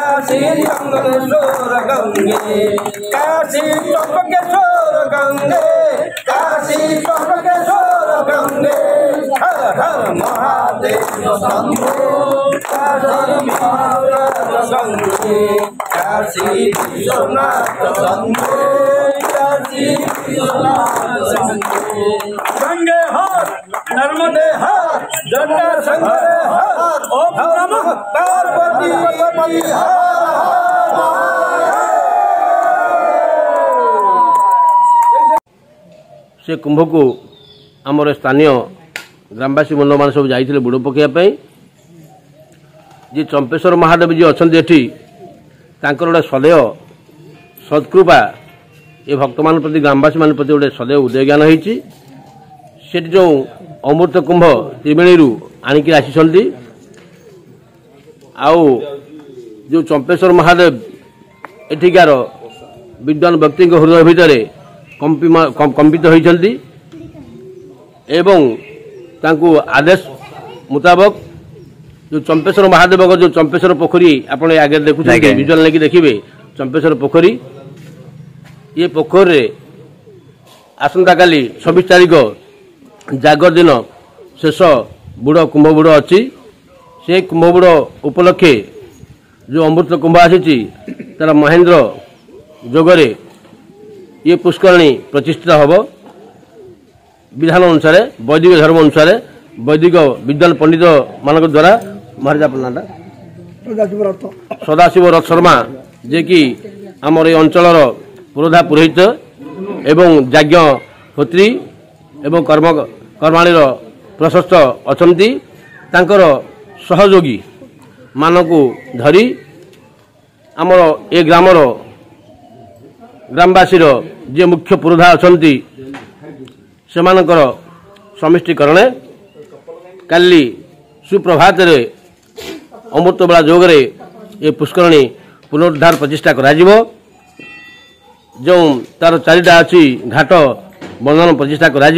काशी चंदनेश्वर गंगे काशी त्र्यंबकेश्वर गंगे काशी त्र्यंबकेश्वर गंगे हर हर महादेव शंभो काशी महादेव गंगे काशी विश्वनाथ शंभो काशी विश्वनाथ शंभो गंगे हर नर्मदे हर जटा शंकर हर ओम नमः पार्वती पति से कुंभ को आमर स्थानीय ग्रामवासी बंधु मान सब जाइए बुड़ पकाइवाई जी चंपेश्वर महादेव जी अच्छा गोटे सदैव सत्कृपा ये भक्त मान प्रति ग्रामवासी मान प्रति गोटे सदैव उदय ज्ञान होती जो अमृत कुंभ त्रिवेणी आणिक आसी आउ जो चंपेश्वर महादेव एठिकार विद्वान व्यक्ति हृदय भितर कंपित होती एवं तांकु आदेश मुताबक जो चंपेश्वर महादेव को जो चंपेश्वर पोखरी आपने आगे देखुए विजुअल लेकिन देखिए चंपेश्वर पोखरी ये पोखरी आसंता काली 26 तारीख जागर दिन शेष बुड़ कुंभ बुड़ अच्छी से कुंभ बुड़ उपलक्षे जो अमृत कुंभ आसी तार महेंद्र जोगरे ये पुष्करणी प्रतिष्ठित हम विधान अनुसार वैदिक धर्म अनुसार वैदिक विद्वान पंडित मान द्वारा महाराज अपना सदाशिव रथ शर्मा जे कि आमर ये अंचल पुरोधा पुरोहित एवं यज्ञ होत्री एवं कर्माणीर प्रशस्त अछंती तांकर सहयोगी मानकु धरी आमर ए ग्रामर ग्रामवासी जे मुख्य पुरोधा अछंती सेमानकर समिष्टीकरण काली सुप्रभात रे अमृत बेला जोगरे ये पुष्करणी पुनरुद्धार प्रतिष्ठा करा जो तार चारिटा अच्छी घाट बंधन प्रतिष्ठा करा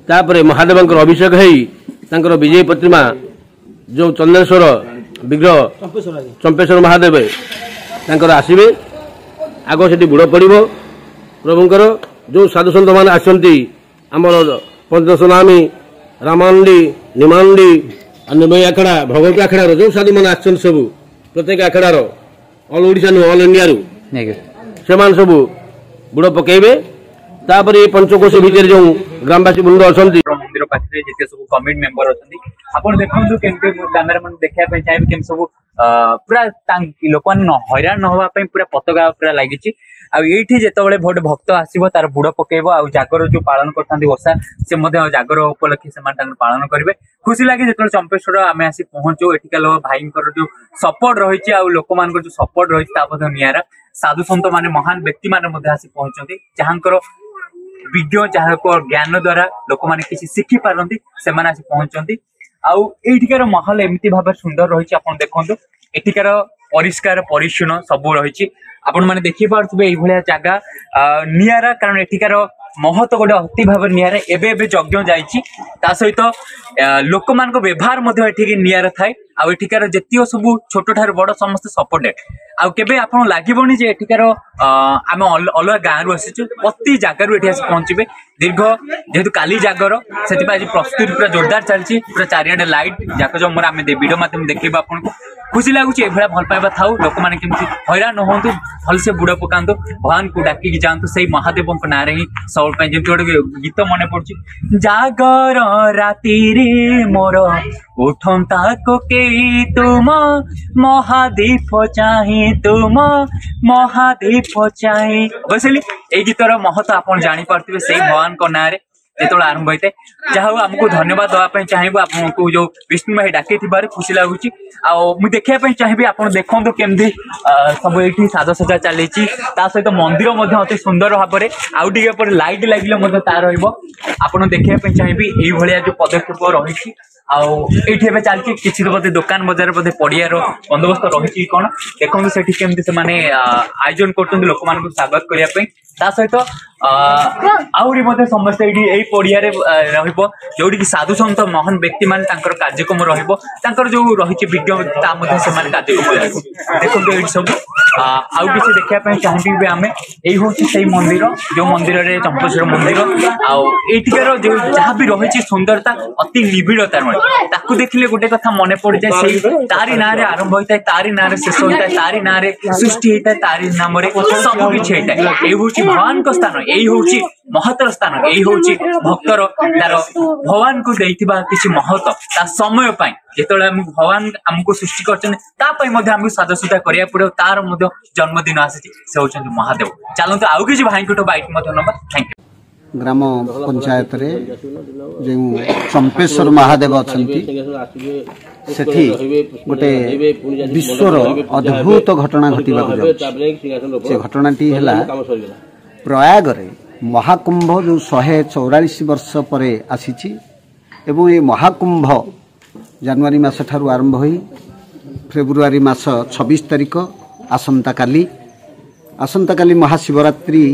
तापर महादेव अभिषेक होकर विजय प्रतिमा जो चंद्रेश्वर विग्रह चंपेश्वर महादेव तांकर आसवे आग से बुड़ पड़ प्रभुंकर जो साधु सन्त मान आसती आमर पंचसुनामी रामांडी निमांडी निमई आखड़ा भगवती आखड़ार जो साधु मैंने आसछन सब प्रत्येक आखड़ार ऑल ओडिशा नु ऑल इंडिया रु सेमान सब बुड़ पकेबे तापर ये पंचकोश भितर जो ग्रामवासी बृंद अच्छा मंदिर पाखे जिते सब कमिटी मेंबर अच्छा आप देखो केमती कैमेरामैन देखा चाहिए केम सब पूरा लोक हैरान न होगा पूरा पताका पूरा लगी आईठी जिते भोट भक्त आसो तार बुड़ पकेब आ जागर जो पालन करते ओषा से जागर उपलक्षे से पालन करेंगे खुशी लगे जो चंपेश्वर आम आसी पहुंचू एठिका लोक भाई जो सपोर्ट रही लोक मान जो सपोर्ट रही निरा साधु सन्त माने महान व्यक्ति माने आसी पहुंचती जहां विज्ञ जहाँ ज्ञान द्वारा लोक मैंने किसी शिखी पारती से पहुंचती आठिकार महल एमती भाव सुंदर रही आप देखो एठिकार परिष्कार परिच्छन्न सब रही आपण मैंने देखी पारे ये जगह निरा कारण एठिकार महत्व गोटे अति भाव निरा एबे यज्ञ जाइए सहित लोक मान व्यवहार निरा थाए आठिकार जितिक सब छोट ठार बड़ समस्त सपोर्टेड आबे आप लगे जे एठिकार आम अलग गाँव आसीचु प्रति जगार ये पहुंचे दीर्घ जेहेतु काली जागर से आज प्रस्तुति पूरा जोरदार चलती पूरा चारिआडे लाइट जाकजमर आम वीडियो माध्यम देखा आपको खुशी लगुच ये भला भल पाइबा थाउ लोक मैंने केमती हैरान न होंतु भल से बुड़ पकातु भगवान को डाकिकी जातु से महादेव ना ही सब जमी गोटे गीत मन पड़ी जागर राति रे मोर उठंता को के तुम महादीप चाहे तुम महादीप चाहे बसली ये गीतर महत्व आप जापारे से भगवान को ना जो आरंभ होता है जहाँ आमको धन्यवाद देवाई चाहिए आपको जो विष्णु भाई डाकि खुशी लगुच मुझे देखापी चाहिए आप देखो केमती सब ये साजसजा चली सहित मंदिर अति सुंदर भाव में आउ टे लाइट लगे तार आप देखापी चाहिए ये जो पदक्षेप रही आठी चलती किसी बोधे दुकान बजार बोधे पड़ियार बंदोबस्त रही कौन देखो से केमती से आयोजन कर लोक स्वागत करने सहित आहरी समस्त ये पड़िया जोड़ी कि साधु सन्त महान व्यक्ति मान कार्यक्रम रही जो रही वीडियो कार्यक्रम देखो ये सब आउ कि देखा चाहिए आम यही हूँ से मंदिर जो मंदिर में चंपेश्वर मंदिर आठिकार जो जहाँ भी रही सुंदरता अति निबिड़ता ताकू देखिले गोटे कथा मन पड़ जाए तारी ना आरंभ होता है तारी ना शेष होता है तारी ना सृष्टि होता है तारी नाम सब किसी होता है यही हूँ भगवान स्थान यही हूँ महतर स्थान यही हूँ भक्तर तार भगवान को देइथिबा किसी महत्व ता समय पाई जेतले भगवान हमको सृष्टि करछन साजसज्जा करिया पड़े तार जन्मदिन आसी से होछन महादेव चलते आउ किसी भाई को बाइट नंबर थैंक यू ग्राम पंचायत रे जो चंपेश्वर महादेव अछंती सेठी गोटे विश्वर अद्भुत घटना घटिबा से घटनाटी हला प्रयाग रे महाकुंभ जो 144 वर्ष पर आसीची एवं ये महाकुंभ जनवरी मास ठारू आरंभ होई फेब्रुआरी मास 26 तारिख आसंता काली महाशिवरात्रि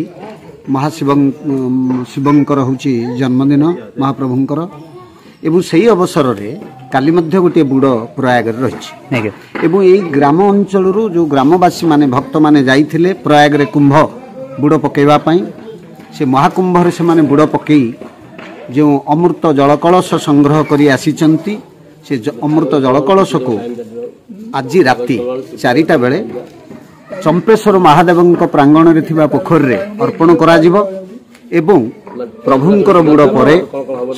शिवंकर होची जन्मदिन महाप्रभुंकर एवं सही अवसर रे काली मध्य गोटे बुड़ प्रयाग रही एवं यही ग्राम अंचल जो ग्रामवासी माने भक्त माने जाइथिले प्रयाग रे कुंभ बुड़ पकेवा पाई से महाकुंभ रे से माने बुड़ पकई जो अमृत जल कलश संग्रह करी आसीचंती से अमृत जल कलश को आज राति 4टा बेले चंपेश्वर महादेव प्रांगण रे थिबा पोखर रे अर्पण करा जिवो एवं प्रभुंकर बुड़ परे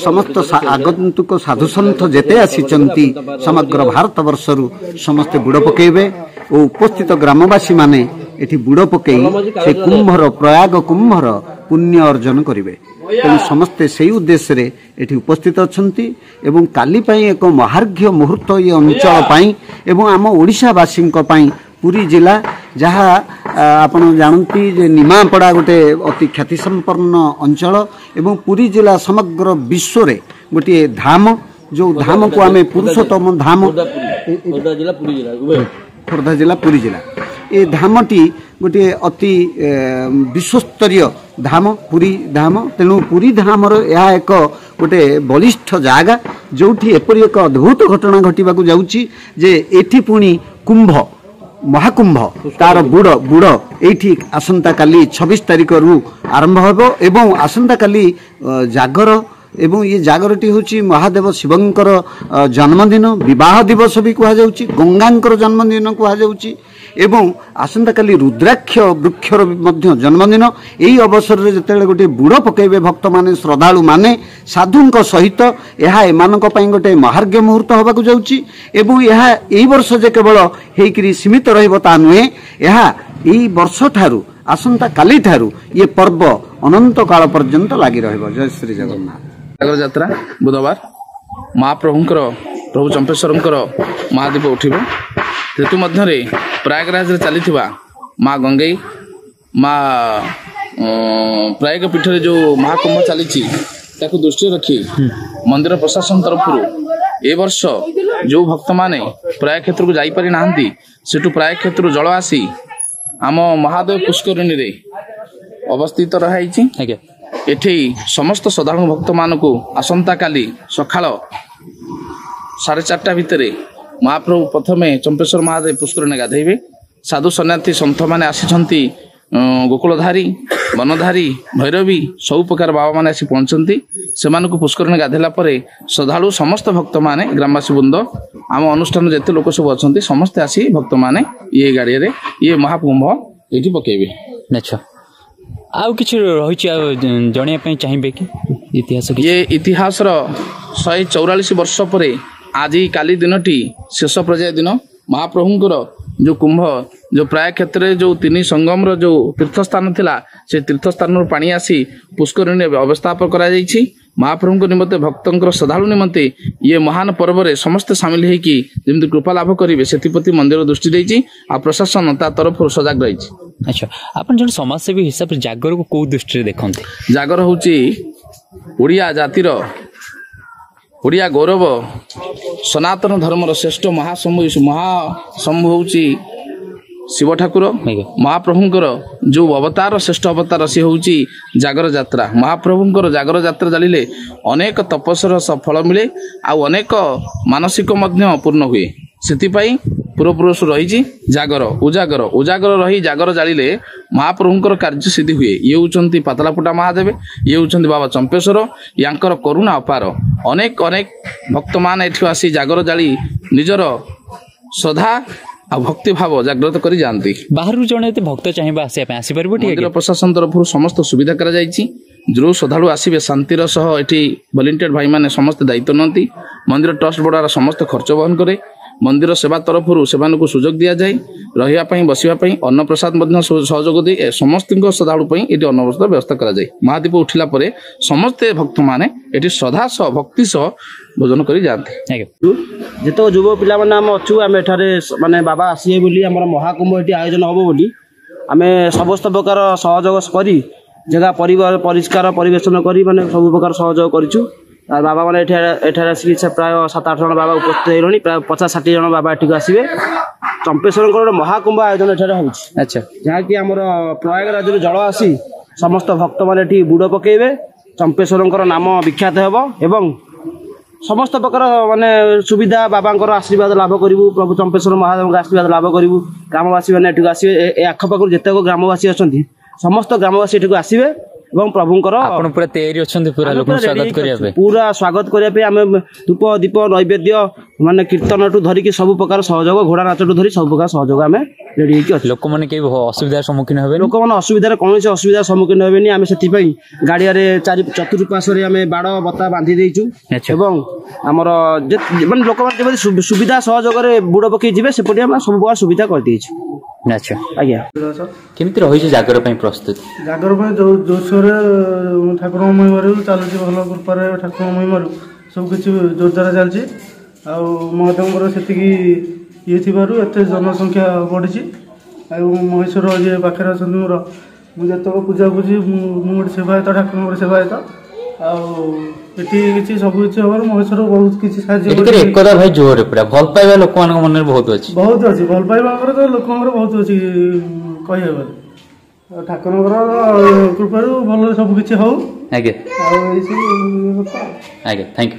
समस्त आगंतुक साधुसंत जेते आसीचंती समग्र भारत वर्षरु समस्त बुड़ पकेबे और उपस्थित ग्रामवासी माने एठी बुड़ पकई से कुंभर प्रयाग कुंभर पुण्य अर्जन करिवे तेणु समस्ते से उद्देश्य रे एठी उपस्थित अछंती एवं काली पाई एक महार्घ्य मुहूर्त ये अंचल पाई एवं आम ओडिशावासी पाई पुरी जिला जहाँ आपण जानती जे निमापड़ा गोटे अति ख्याति संपन्न अंचल एवं पुरी जिला समग्र विश्व रे गोटे धाम जो धाम को आमे पुरुषोत्तम धाम खोर्धा जिला पुरी जिला ये धामटी गोटे अति विश्वस्तरीय धाम पुरी धाम तेणु पुरी धाम यह एक गोटे बलिष्ठ जागा जोठी एपरी एक अद्भुत घटना घटिबा को जाउची जे एठी पुणी कुंभ महाकुंभ तार बुड़ बुड़ एठी आसंता काली 26 तारिख रु आरंभ होबो एवं आसंता काली जागर एवं ये जागरटी होची महादेव शिवंकर जन्मदिन विवाह दिवस भी कहा जाउची गंगांकर जन्मदिन कहा जाउची एवं आसंता काली रुद्राक्ष वृक्षर मध्य जन्मदिन यही अवसर रे जतेले गोटे बुड़ पकेबे भक्त माने श्रद्धालु माने साधुंक सहित यह एमानक पई गोटे महार्घ्य मुहूर्त होबा को जाउची एवं यह एही वर्ष जे केवल हेकरी सीमित रहइबो ता नुहे यह एही वर्ष ठारू आसंता काली ठारू ये पर्व अनंत काल पर्यंत लागि रहइबो। जय श्री जगन्नाथ। यात्रा बुधवार महाप्रभुंकर प्रभु चंपेश्वरंकर महादीप उठिबो ऋतु मध्य प्रयागराज चली माँ गंगई माँ प्रयाग पीठ जो महाकुंभ चली दृष्टि रखी मंदिर प्रशासन तरफ ए वर्ष जो भक्त माने प्रयाग क्षेत्र को जापारी ना सेठू प्रयाग क्षेत्र जल आसी आम महादेव पुष्करिणी रे अवस्थित रही एठी समस्त साधारण भक्त मान को आसंता काली सकाळ 4:30 भितर महाप्रभु प्रथमे चंपेश्वर महादेव पुष्करिणी गाधेबे साधु सन्यासी सन्थ मैंने आसी गोकुलधारी वनधारी भैरवी सब प्रकार बाबा मैंने आसी पहुंचती से पुष्करिणी गाधेला श्रद्धालु समस्त भक्त मैंने ग्रामवासी वृंद आम अनुष्ठान जिते लोक सब अच्छा समस्ते आसी भक्त मैंने ये गाड़ी रे ये महाकुंभ ये पकेबे। अच्छा आउ किछि रही जणिया चाहिए कि इतिहास ये इतिहास 144 वर्ष पर आज काली दिनटी शेष पर्याय दिन महाप्रभुंकर जो कुंभ जो प्रयाग क्षेत्र जो 3 संगम जो तीर्थस्थान थिला से तीर्थस्थान पानी आसी पुष्करिणी अवस्थापन करा जाइछि महाप्रभु निमंते भक्तों श्रद्धालु निमंते ये महान पर्व रे समस्त सामिल होगी जमी कृपा लाभ करेंगे से मंदिर दृष्टि देछि आ प्रशासन ता तरफ सजग रही। अच्छा आपन जन समाजसेवी हिसाब से जागर को को दृष्टि देखते जागर होची ओडिया जातिर ओडिया गौरव सनातन धर्मर श्रेष्ठ महाशंभु हूँ ଶିବ ଠାକୁର ମହାପ୍ରଭୁଙ୍କର ଯେଉଁ ଅବତାର ଶ୍ରେଷ୍ଠ ଅବତାର ସେ ହେଉଛି ଜାଗର ଯାତ୍ରା। ମହାପ୍ରଭୁଙ୍କର ଜାଗର ଯାତ୍ରା ଜାଳିଲେ ଅନେକ ତପସ୍ୟାର ଫଳ ମିଳେ ଆଉ ଅନେକ ମାନସିକ ମଧ୍ୟ ପୂର୍ଣ୍ଣ ହୁଏ। ସେଥିପାଇଁ ପୂର୍ବପୁରୁଷ ରହିଛି ଜାଗର ଉଜାଗର ରହି ଜାଗର ଜାଳିଲେ ମହାପ୍ରଭୁଙ୍କର କାର୍ଯ୍ୟ ସିଦ୍ଧି ହୁଏ। ଇଏ ହେଉଛନ୍ତି ପାତଳାଫୁଟା ମହାଦେବ, ଇଏ ହେଉଛନ୍ତି ବାବା ଚମ୍ପେଶ୍ୱର। ୟାଙ୍କର କରୁଣା ଅପାର। ଅନେକ ଭକ୍ତମାନେ ଏଠି ଆସି ଜାଗର ଜାଳି ନିଜର ଶ୍ରଦ୍ଧା ଆଉ ଭକ୍ତି ଭାବ ଜାଗ୍ରତ କରି ଯାଆନ୍ତି। ବାହାରୁ ଜଣେ ଭକ୍ତ ଚାହିଁବା ଆସିବା ପାଇଁ ଆସିପାରିବ? ମନ୍ଦିର ପ୍ରଶାସନ ତରଫରୁ ସମସ୍ତ ସୁବିଧା କରାଯାଇଛି। ଯେଉଁ ଶ୍ରଦ୍ଧାଳୁ ଆସିବେ ଶାନ୍ତିର ସହ ଏଠି ଭଲେଣ୍ଟିୟର ଭାଇମାନେ ସମସ୍ତେ ଦାୟିତ୍ୱ ନିଅନ୍ତି। ମନ୍ଦିର ଟ୍ରଷ୍ଟ ବୋର୍ଡର ସମସ୍ତ ଖର୍ଚ୍ଚ ବହନ କରେ। ମନ୍ଦିର ସେବା ତରଫରୁ ସେମାନଙ୍କୁ ସୁଯୋଗ ଦିଆଯାଏ ରହିବା ପାଇଁ, ବସିବା ପାଇଁ। ଅନ୍ନପ୍ରସାଦ ମଧ୍ୟ ସହଯୋଗ ଦେଇ ସମସ୍ତଙ୍କ ଶ୍ରଦ୍ଧାଳୁ ପାଇଁ ଏଠି ଅନ୍ନପ୍ରସାଦ ବ୍ୟବସ୍ଥା କରାଯାଏ। ମହାଦୀପ ଉଠିଲା ପରେ ସମସ୍ତେ ଭକ୍ତମାନେ ଏଠି ଶ୍ରଦ୍ଧା ସହ ଭକ୍ତି ସହ ଭୋଜନ କରି ଯାଆନ୍ତି। ଯେତେକ ଯୁବ ପିଲାମାନେ ଆମେ ଅଛୁ, ଆମେ ଏଠାରେ ମାନେ ବାବା ଆସିବେ ବୋଲି ଆମର ମହାକୁମ୍ଭ ଏଠି ଆୟୋଜନ ହେବ ବୋଲି ଆମେ ସମସ୍ତ ପ୍ରକାର ସହଯୋଗ କରି ଜାଗା ପରିଷ୍କାର ପରିବେଷଣ କରି ମାନେ ସବୁ ପ୍ରକାର ସହଯୋଗ କରିଛୁ। ବାବା ମାନେ ଏଠାରେ ଆସିକି ପ୍ରାୟ 7-8 ଜଣ ବାବା ଉପସ୍ଥିତ ହେଇଗଲେଣି। ପ୍ରାୟ 50-60 ଜଣ ବାବା ଏଠିକୁ ଆସିବେ। ଚମ୍ପେଶ୍ୱରଙ୍କର ଗୋଟେ ମହାକୁମ୍ଭ ଆୟୋଜନ ଏଠାରେ ହେଉଛି। ଆଚ୍ଛା, ଯାହାକି ଆମର ପ୍ରୟାଗରାଜରୁ ଜଳ ଆସି ସମସ୍ତ ଭକ୍ତମାନେ ଏଠି ବୁଡ଼ ପକାଇବେ। ଚମ୍ପେଶ୍ୱରଙ୍କର ନାମ ବିଖ୍ୟାତ ହେବ ଏବଂ ସମସ୍ତ ପ୍ରକାର ମାନେ ସୁବିଧା ବାବାଙ୍କର ଆଶୀର୍ବାଦ ଲାଭ କରିବୁ। ପ୍ରଭୁ ଚମ୍ପେଶ୍ୱର ମହାଦେବଙ୍କ ଆଶୀର୍ବାଦ ଲାଭ କରିବୁ। ଗ୍ରାମବାସୀ ମାନେ ଏଠିକୁ ଆସିବେ। ଏ ଆଖପାଖରୁ ଯେତେକ ଗ୍ରାମବାସୀ ଅଛନ୍ତି ସମସ୍ତ ଗ୍ରାମବାସୀ ଏଠିକୁ ଆସିବେ ଏବଂ ପ୍ରଭୁଙ୍କର ଆପଣ ପୁରା ତୈୟାରୀ ଅଛନ୍ତି ପୁରା ଲୋକଙ୍କୁ ସ୍ୱାଗତ କରିବା ପାଇଁ? ପୁରା ସ୍ୱାଗତ କରିବା ପାଇଁ ଆମେ ଧୂପ ଦୀପ ନୈବେଦ୍ୟ ମାନେ କୀର୍ତ୍ତନଠୁ ଧରିକି ସବୁ ପ୍ରକାର ସହଯୋଗ, ଘୋଡ଼ା ନାଚଠୁ ଧରି ସବୁ ପ୍ରକାର ସହଯୋଗ ଆମେ ରେଡି ହେଇକି ଅଛୁ। ଲୋକମାନେ କେହି ଅସୁବିଧାର ସମ୍ମୁଖୀନ ହେବେ? ଲୋକମାନେ ଅସୁବିଧାରେ କୌଣସି ଅସୁବିଧାର ସମ୍ମୁଖୀନ ହେବେନି। ଆମେ ସେଥିପାଇଁ ଗାଡ଼ିଆରେ ଚତୁଃପାର୍ଶ୍ୱରେ ଆମେ ବାଡ଼ ବତା ବାନ୍ଧି ଦେଇଛୁ ଏବଂ ଆମର ମାନେ ଲୋକମାନେ ଯେମିତି ସୁବିଧା ସହଯୋଗରେ ବୁଡ଼ ପକେଇ ଯିବେ ସେପଟେ ଆମେ ସବୁ ପ୍ରକାର ସୁବିଧା କରିଦେଇଛୁ। ଆଚ୍ଛା, ଆଜ୍ଞା। କେମିତି ରହିଛି ଜାଗର ପାଇଁ ପ୍ରସ୍ତୁତି? ଜାଗର ପାଇଁ ଜୋରସୋରରେ ଠାକୁରଙ୍କ ମହିମାରୁ ଚାଲୁଛି। ଭଲ କୃପାରେ ଠାକୁରଙ୍କ ମହିମାରୁ ସବୁ କିଛି ଜୋରଦାର ଚାଲିଛି। ଆଉ ମହାଦେବଙ୍କର ସେତିକି ଇଏ ଥିବାରୁ ଏତେ ଜନସଂଖ୍ୟା ବଢ଼ିଛି। ଆଉ ମହେଶ୍ୱର ଯିଏ ପାଖରେ ଅଛନ୍ତି ମୋର, ମୁଁ ଯେତେକ ପୂଜାପୂଜି ମୁଁ ଗୋଟେ ସେବାୟତ, ଠାକୁରଙ୍କର ସେବାୟତ। ଆଉ ଏଠି କିଛି ସବୁ କିଛି ହବାରୁ ମହେଶ୍ୱର ବହୁତ କିଛି ସାହାଯ୍ୟ। ଏକତା ଭାଇ ଜୋରରେ ପୁରା ଭଲ ପାଇବା ଲୋକମାନଙ୍କ ମନରେ ବହୁତ ଅଛି। ଭଲ ପାଇବାଙ୍କର ତ ଲୋକଙ୍କର ବହୁତ ଅଛି କହିହେବନି। ଠାକୁରଙ୍କର କୃପାରୁ ଭଲରେ ସବୁ କିଛି ହଉ। ଆଜ୍ଞା, ଆଉ ଏଇସବୁ କଥା। ଆଜ୍ଞା, ଥ୍ୟାଙ୍କ ୟୁ।